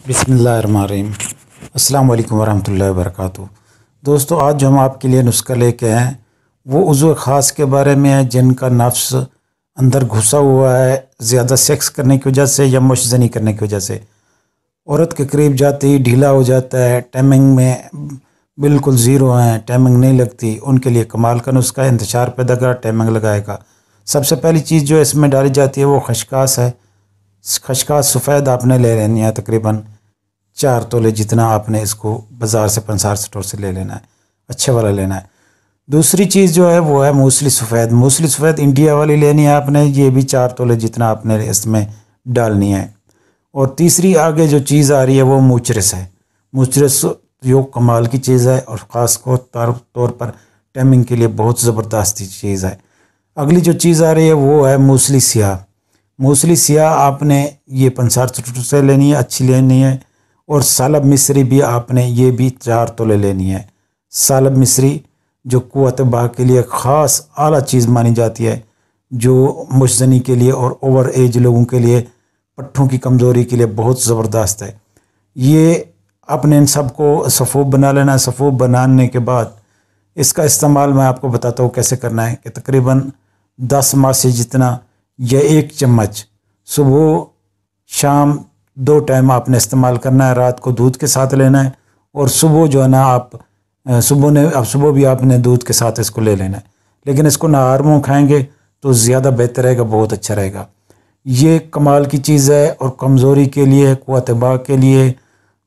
بسم اللہ الرحمن الرحیم۔ السلام علیکم ورحمۃ اللہ وبرکاتہ۔ دوستو، آج جو ہم آپ کے لیے نسخہ لے کے ہیں وہ عضو خاص کے بارے میں ہے جن کا نفس اندر گھسا ہوا ہے زیادہ سیکس کرنے کی وجہ سے یا مشزنی کرنے کی وجہ سے۔ عورت کے قریب جاتے ہی ڈھیلا ہو جاتا ہے، ٹائمنگ میں بالکل زیرو ہیں، ٹائمنگ نہیں لگتی، ان کے لیے کمال کا نسخہ ہے۔ انتشار پیدا کرا، ٹائمنگ لگائے گا۔ سب سے پہلی چیز جو اس میں ڈالی جاتی ہے وہ خشخاش ہے۔ خشخاش سفید آپ نے لے لینی ہے، تقریباً 4 تولے جتنا آپ نے اس کو بازار سے پنسار سٹور سے لے لینا ہے، اچھے والا لینا ہے۔ دوسری چیز جو ہے وہ ہے موسلی سفید۔ موسلی سفید انڈیا والی لینی ہے آپ نے، یہ بھی 4 تولے جتنا آپ نے اس میں ڈالنی ہے۔ اور تیسری آگے جو چیز آ رہی ہے وہ موچرس ہے۔ موچرس جو کمال کی چیز ہے اور خاص طور پر ٹائمنگ کے لیے بہت زبردست چیز ہے۔ اگلی جو چیز آ رہی ہے وہ ہے موسلی سیاہ۔ موسلی سیاہ آپ نے یہ پنسار سٹور سے لینی ہے، اچھی لینی ہے۔ اور سالب مصری بھی آپ نے یہ بھی 4 تولے لینی ہے۔ سالب مصری جو قوت باہ کے لیے خاص اعلیٰ چیز مانی جاتی ہے، جو مشزنی کے لیے اور اوور ایج لوگوں کے لیے، پٹھوں کی کمزوری کے لیے بہت زبردست ہے۔ یہ اپنے ان سب کو صفوف بنا لینا ہے۔ صفوف بنانے کے بعد اس کا استعمال میں آپ کو بتاتا ہوں کیسے کرنا ہے کہ تقریباً 10 ماسے جتنا یا 1 چمچ صبح شام 2 ٹائم آپ نے استعمال کرنا ہے۔ رات کو دودھ کے ساتھ لینا ہے اور صبح جو ہے نا آپ صبح بھی آپ نے دودھ کے ساتھ اس کو لے لینا ہے، لیکن اس کو نہار منہ کھائیں گے تو زیادہ بہتر رہے گا، بہت اچھا رہے گا۔ یہ کمال کی چیز ہے اور کمزوری کے لیے، قوت باہ کے لیے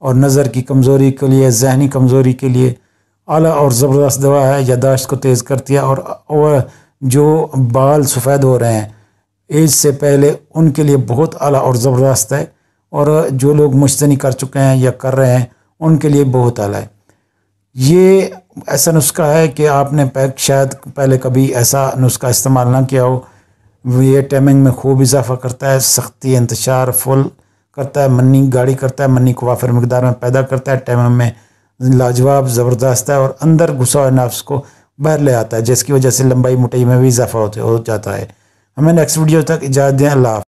اور نظر کی کمزوری کے لیے، ذہنی کمزوری کے لیے اعلیٰ اور زبردست دوا ہے۔ یادداشت کو تیز کرتی ہے اور جو بال سفید ہو رہے ہیں ایج سے پہلے ان کے لیے بہت اعلیٰ اور زبردست ہے، اور جو لوگ مشزنی کر چکے ہیں یا کر رہے ہیں ان کے لیے بہت اعلیٰ ہے۔ یہ ایسا نسخہ ہے کہ آپ نے شاید پہلے کبھی ایسا نسخہ استعمال نہ کیا ہو۔ یہ ٹائمنگ میں خوب اضافہ کرتا ہے، سختی، انتشار فل کرتا ہے، منی گاڑی کرتا ہے، منی کو وافر مقدار میں پیدا کرتا ہے، ٹائمنگ میں لاجواب زبردست ہے، اور اندر گھسا ہوئے نفس کو باہر لے آتا ہے، جس کی وجہ سے لمبائی موٹائی میں بھی اضافہ ہو جاتا ہے۔ ہمیں نیکسٹ ویڈیو تک اجازت دیں۔ اللہ حافظ۔